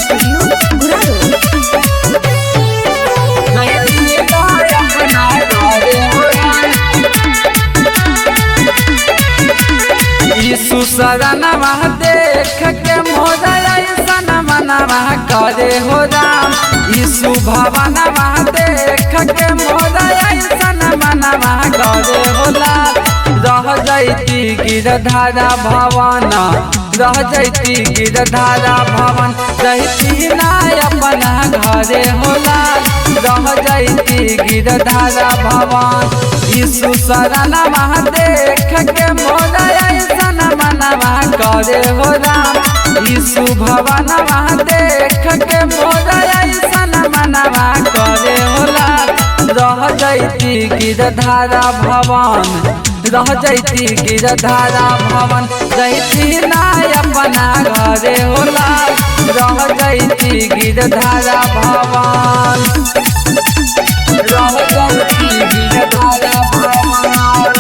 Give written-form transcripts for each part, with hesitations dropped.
Studio गुरारो। यीशु शरणवा देख के मोरा ऐसन मनवा करे हो राम। यीशु भवनवा देख के मोरा ऐसन मनवा करे हो लाल। रह जैती गिरधारा भवन, रह जैती गिरधारा भवन, रहती ना अपना घरे हो लाल। रह जैती गिरधारा भवन। यीशु शरणवा देख के मोरा ऐसन मनवा करे हो राम। यीशु भवनवा देख के मोरा ऐसन मनवा करे हो लाल। रह जैती गिरधारा भवन, रह जैती गिरधारा भवन, जैती ना अपना घरे हो लाल। रह जैती गिरधारा भवन, रह जैती गिरधारा भवन।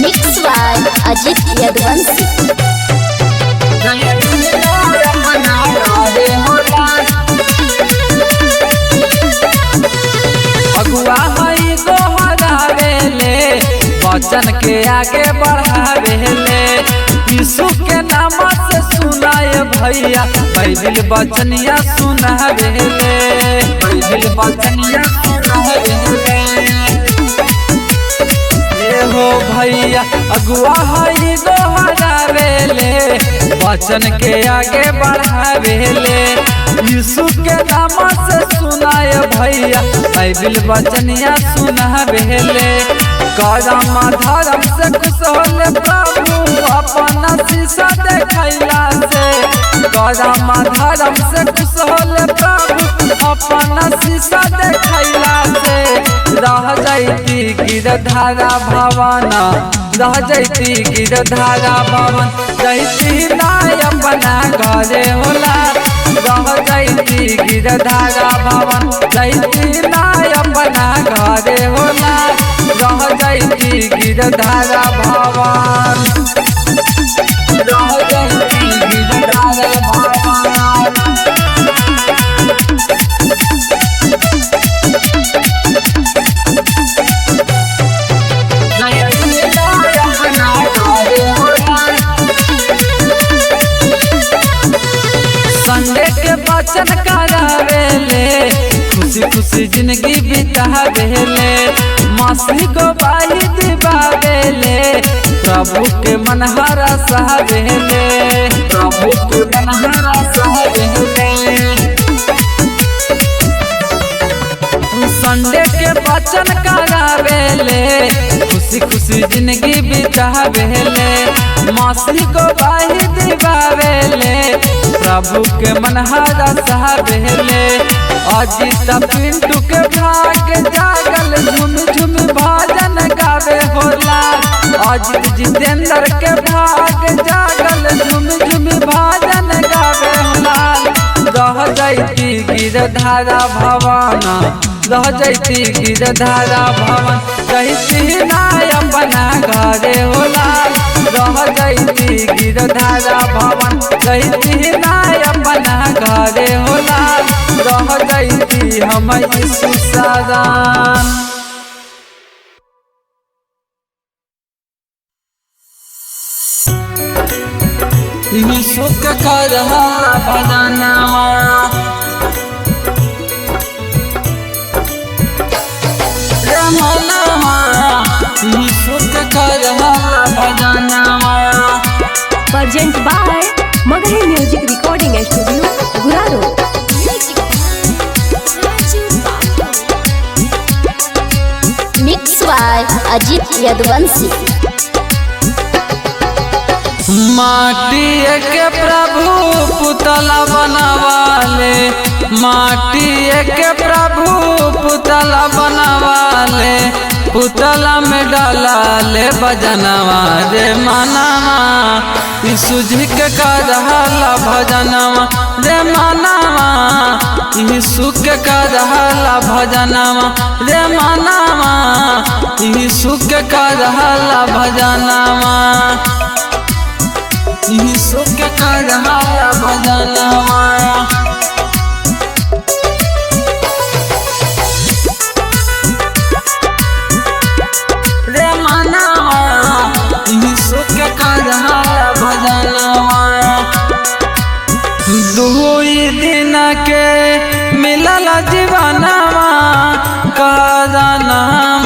Mix by Ajit Yaduvanshi. अगुआ हई गोहरावेले, वचन के आगे बढ़ावेले। यीशु के नाम से सुनाए भैया, बाइबिल वचनिया सुनावेले, बाइबिल वचनिया सुनावेले। हो भैया अगुआ हई गोहरावेले, वचन के आगे बढ़ावेले। यीशु के नाम से सुनाए भैया, बाइबिल वचनिया सुनावेले। करम धर्म से खुश होले प्रभु, अपना शीशा देखैला से। करम धर्म से खुश होले प्रभु, अपना शीशा देखैला से। रह जैती गिरधारा भवन, रह जैती गिरधारा भवन, जैती ना अपना घरे होला। रह जैती गिरधारा भवन, जैती ना अपना घरे होला। रह जैती गिरधारा भवन, रह जैती गिरधारा भवन। संडे के वचन करावेले, खुशी खुशी जिंदगी बितावेले। मसीह को बाही दिवावेले, प्रभु के मनहरा सहावेले, प्रभु के मनहरा सहावेले। संडे के वचन करावेले, खुशी खुशी जिंदगी बितावेले। मसीह को बाही दिवावेले, प्रभु के मनहरा सहावेले। अजित पिंटू के भाग जागल, झुम झुम भजन गावे होला। अजित जितेंद्र के भाग जागल, झुम झुम भजन गावे होला। रह जैती गिरधारा भवन, रह जैती गिरधारा भवन, जैती ना अपना घरे होला। रह जैती गिरधारा भवन, जैती ना अपना घरे होला। रह जैती हम यीशु शरण। यीशु के करहा भजनवा, रे मनवा, यीशु के करहा भजनवा। Present by Magahi music recording studio Guraro. Mix by Ajit Yaduvanshi. माटी के प्रभु पुतला बनवाले, माटी के प्रभु पुतला बनवाले। पुतला में डाला ले भजनवा, रे मनवा, यीशु जी के करहला भजनवा। रे मनवा, यीशु के करहला भजनवा। रे मनवा, यीशु के करहला भजनवा। यीशु के करहाला भजनवा रे मनवा यीशु के करहाला भजनवा दुई दिन के मिलल जीवनवा करना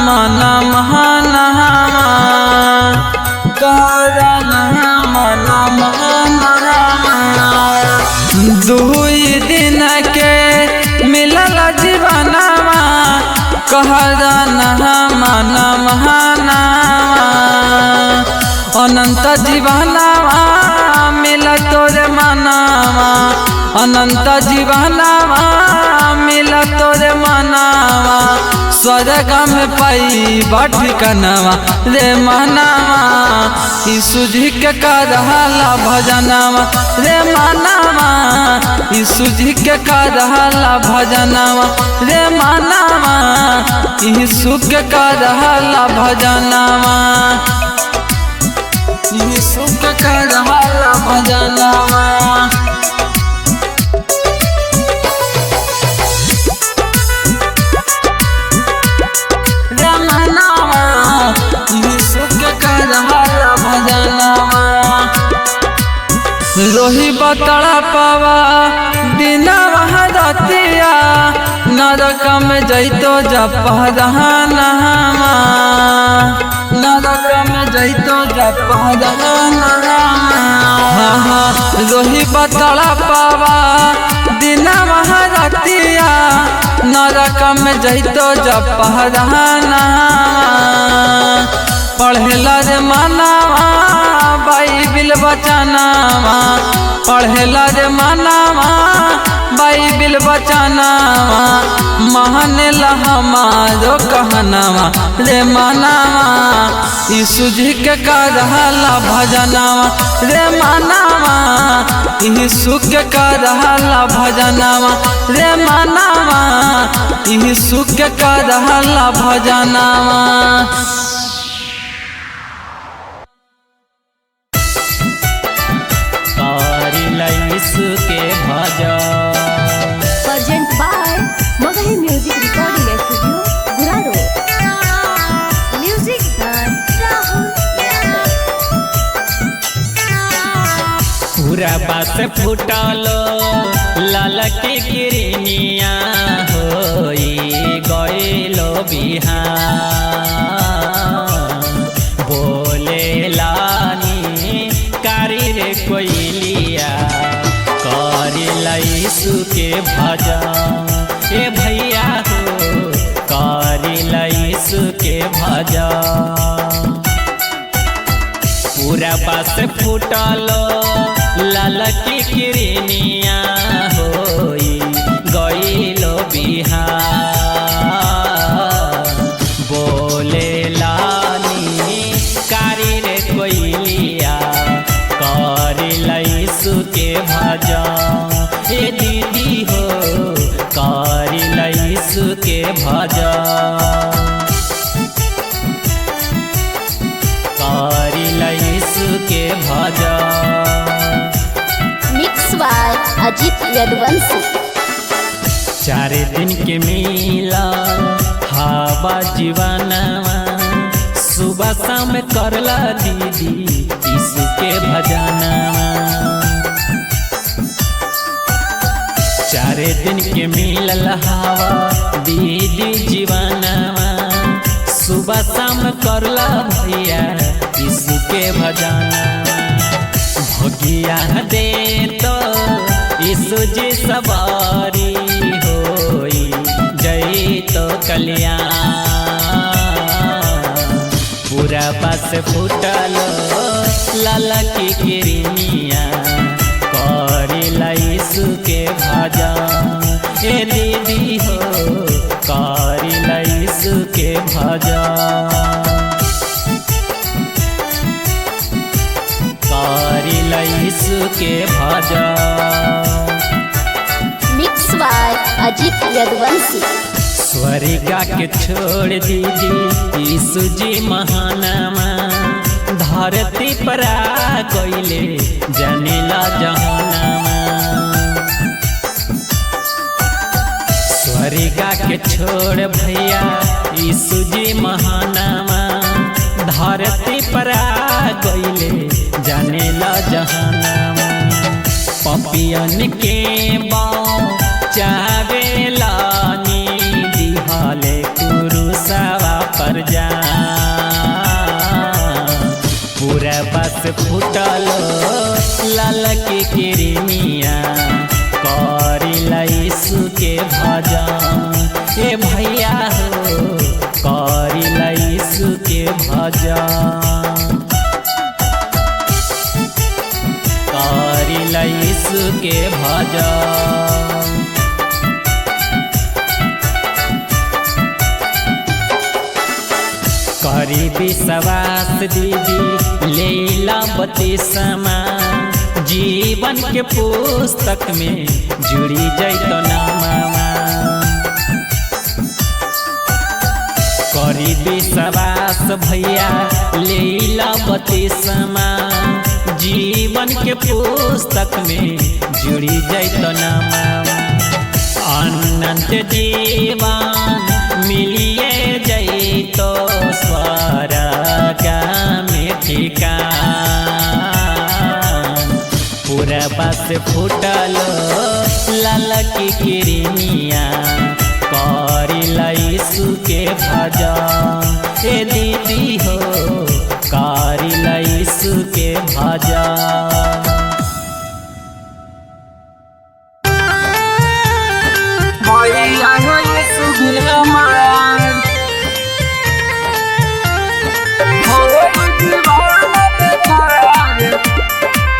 मन महानवा करना मन महानवा दुई दिन के मिलल जीवनवा कहना मन महानवा अनंत जीवनवा मिल तोरे मनवा अनंत जीवनवा मिल तोरे मनवा स्वर्ग में पाई ठिकानवा रे मनवा यीशु जी के करहाला भजनवा रे मनवा यीशु जी के करहाला भजनवा रे मनवा यीशु के करहाला भजनवा यीशु के करहाला भजनवा रे मनवा यीशु के करहाला भजनवा रोही बतड़ा पावा दिनवा रतिया नरक में जैतो जपहरहनवा नरक में जैतो जपहरहनवा रोही बतड़ा पावा दिनवा रतिया नरक में जैतो जपहरहनवा पढ़ेला रे मनवा बाइबिल बचनवा पढ़ेला रे मनवा बाइबिल बचनवा मानेला हमारो कहनवा रे मनवा यीशु जी के करहाला भजनवा रे मनवा यीशु के करहाला भजनवा रे मनवा यीशु के करहाला भजनवा यीशु के भजन present by Magahi music recording studio Guraro music by Rahul पूरा बास फुटलो लाल के किरनिया होई गइलो बिहान बोले लानी कारी रे कोइलिया करिला यीशु के भजन ए भैया हो करिला यीशु के भजन पूरा बास फुटलो लाल की किरनिया होई गइलो बिहान बोले लानी कारी रे कोइलिया करिला यीशु के भजन ए दीदी हो करिला यीशु के भजन करिला यीशु के भजन मिक्स बाय अजीत यदुवंशी 4 दिन के मिला हवा जीवनवा सुबह शाम करला दीदी यीशु के भजनवा 4 दिन के मिलल हवा दीदी जीवनवा सुबह शाम करला भैया यीशु के भजनवा भगिया दे तो यीशु जी सवारी होई जय तो कल्याण पूरा बस फुटलो लाल की किरनिया करिला यीशु के भजन ए दीदी हो करिला यीशु के भजन करिला यीशु के भजन मिक्स बाय अजीत यदुवंशी स्वर्गा के छोड़ दीदी यीशु जी महानमा धरती पर आ गइले जानेला जहानमा। स्वर्गा के छोड़ भैया यीशु जी महानामा, धरती पर आ गइले जानेला जहानमा। पपियन के चावेला दिहले कुरुसवा पर जा, पूरा बस फुटल लाल की किरमिया करिला यीशु के भजन। ए भैया हो करिला यीशु के भजन, करिला यीशु के भजन। करी विश्वास दीदी लेला बत्तीसमा, जीवन के पुस्तक में जुड़ी जैतो नामा। करी विश्वास भैया लेला बत्तीसमा, जीवन के पुस्तक में जुड़ी जैतो नामा। अनंत जीवन मिलिए जैतो स्वर्ग में ठिकान, पूरा बस फुटल लाल की किरमिया करिला यीशु के भजन। ए दीदी हो करिला यीशु के भजन।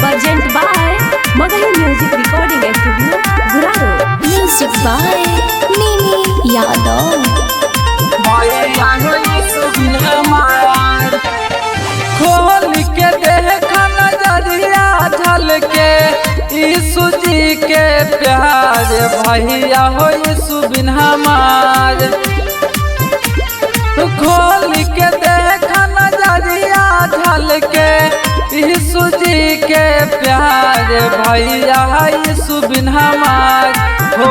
Present by Magahi Music Recording Studio, Guraro. Music by Mimi Yadav. खोल के देखा नजरिया झलके यीशु जी के प्यार, भैया हो यीशु बिन हमार। खोल के देखा नजरिया झलके यीशु जी के प्यार, भैया यीशु बिन हमार। हो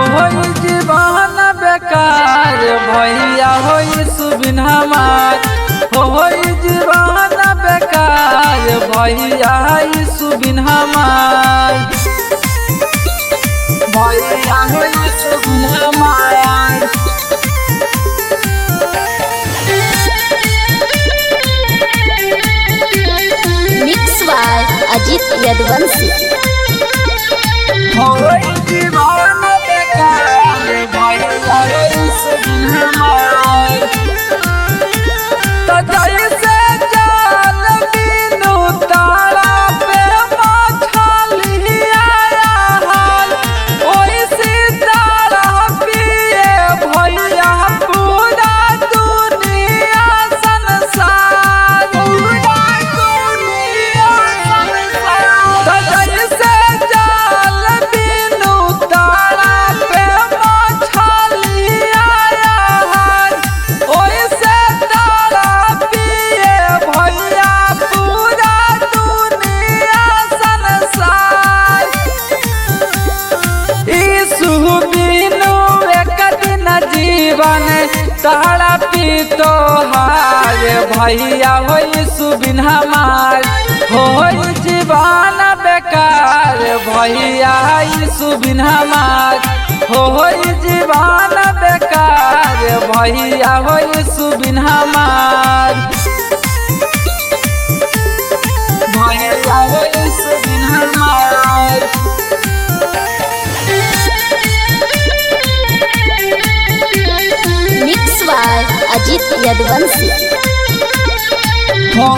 जीवन बेकार, भैया हो यीशु बिन हमार। हो जीवन बेकार, भैया यीशु बिन हमार। भैया हो यीशु बिन हमार। Mix by Ajit Yadvansi. हो जीवन बेकार, भैया यीशु बिन हमार। तो जैसे जाल बिनु तारा पे मछलिया हाल, ओइसी तारा पिए भैया पूरा दुनिया संसार, पूरा दुनिया संसार। तो जैसे जाल बिनु तारा पे मछलिया हाल, ओइसे तारा पिए भैया पूरा दुनिया संसार। यीशु बिनु एक दिन जीवन तारा पीतो हार, भैया हो यीशु बिन हमार। हो जीवन बेकार, भैया यीशु बिन हमार। हो जीवन बेकार, भैया हो यीशु बिन हमार। भैया हो यीशु बिन हमार। Mix by Ajit Yadvansi. हो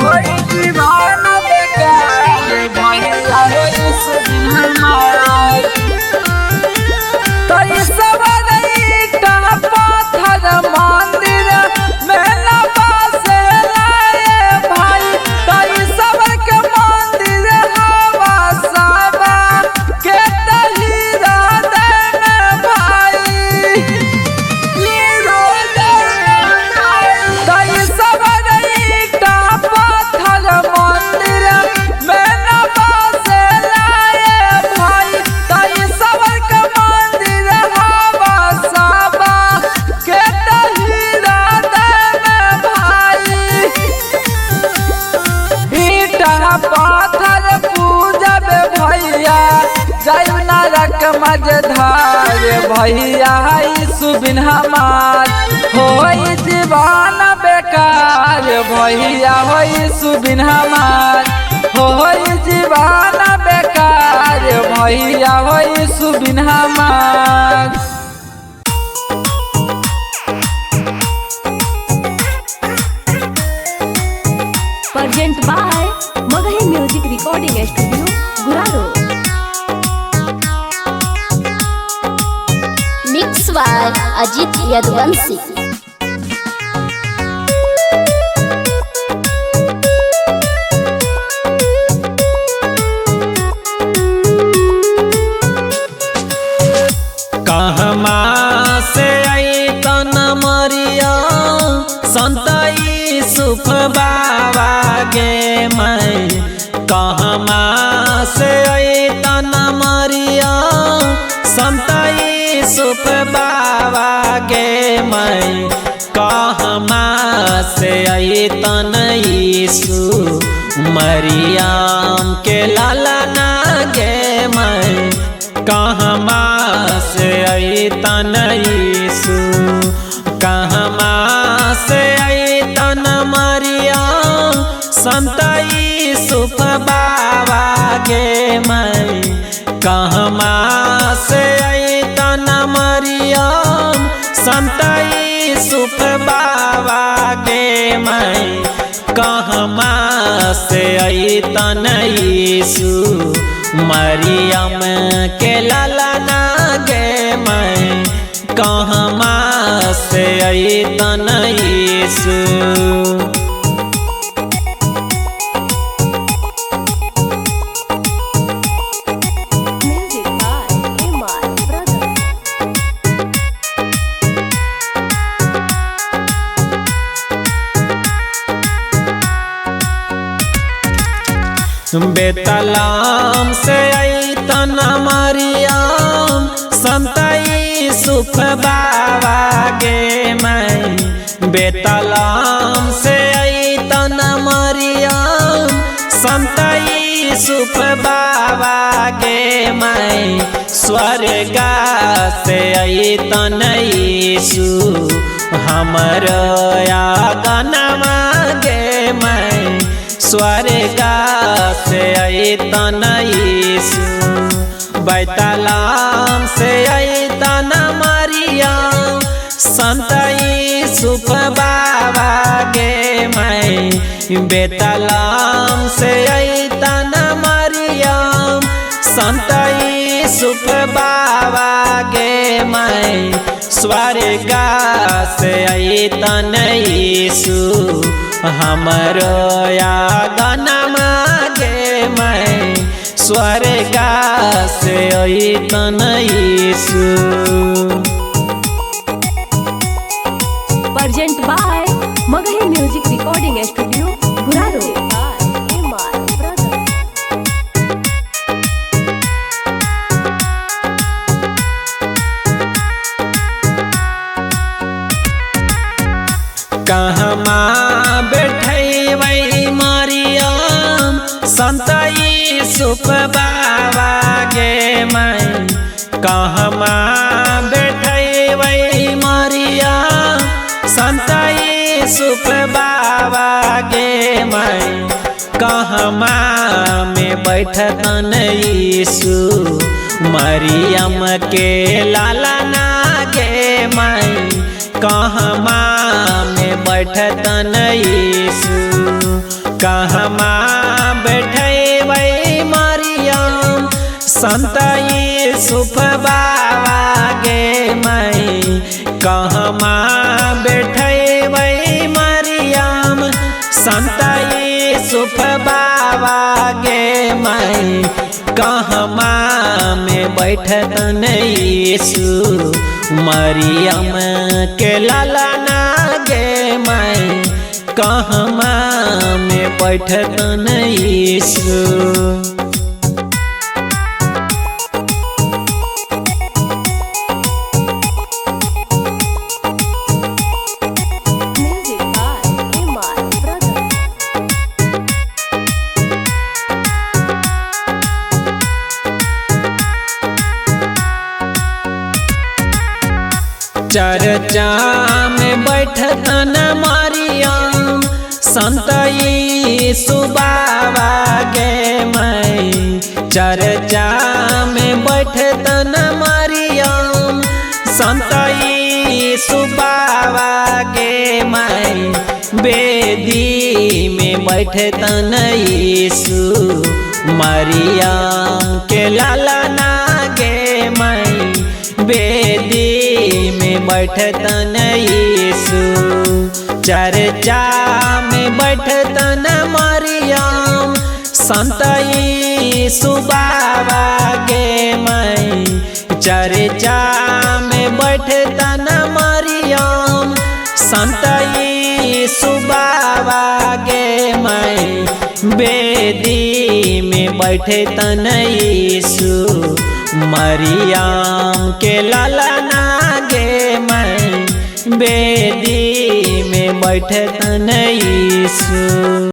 जीवन बेकार, भैया हो यीशु बिन हमार। तो सब ईटा पत्थर मंदिर में न बसे लाए भाई, तो सब के मंदिर हवा साबा के तहीरा देने भाई। तो सब ईटा पत्थर मजधार भैया सुबिन हमार होई जीवन बेकार भैया होई सुबिन हमार होई जीवन बेकार भैया होई सुबिन हमार। Present by Magahi music recording studio Guraro. Mix by Ajit Yaduvanshi. कहमा से आई तन मरिया संतई सुख बाबा गे मैं कहमा से आई तन मरिया संतई सुख बाबा गे मैं कहमा से आई तन यीशु मरियम के लालना गे मैं कहमा से आई तन यीशु कहमा से आई तन मरिया संत यीशु बाबा गे मैं कहमा से आई तन मरिया संत यीशु बाबा गे मैं कहमा से आई तन यीशु मरियम के लालना गे मैं कहमा से आई तन यीशु। बेतलाम से आई तन मरियम संत यीशु बाबा गे मैं बेतलाम से आई तन मरियम संत यीशु बाबा गे मैं स्वर्गा से आई तन यीशु हमर आंगनमा गे मैं स्वर्गा से आई तन यीशु बैतलाम से आई तन मरियम संत यीशु बाबा गे मैं बेतलाम से आई तन मरियम संत यीशु बाबा गे मैं स्वर्गा से आई तन यीशु हमरो आंगनमा गे मैं स्वर्गा से आई तन Yeshu. Present by Magahi music recording studio Guraro. कहमा बैठै मरियम संत यीशु बाबा गे मैं कहमा बैठै मरियम संत यीशु बाबा गे मैं कहमा में बैठतन यीशु मरियम के लालना गे मैं कहमा में बैठतन यीशु कहमा बैठै मरियम संत यीशु बाबा गे मैं कहमा बैठै मरियम संत यीशु बाबा गे मैं कहमा में बैठतन यीशु मरियम के लालना गे मैं कहमा में बैठतन यीशु। चर्चा में बैठतन मरियम संत यीशु बाबा गे माई। चर्चा में बैठतन मरियम संत यीशु बाबा गे माई। बेदी में बैठतन यीशु मरियम के लालना गे माई। बेदी में बैठतन यीशु चर्चा में बैठतन मरियम संत यीशु बाबा गे माई। चर्चा में बैठतन मरियम संत यीशु बाबा गे माई। बेदी में बैठतन यीशु मरियम के लालना गे माई। बेदी में बैठतन यीशु।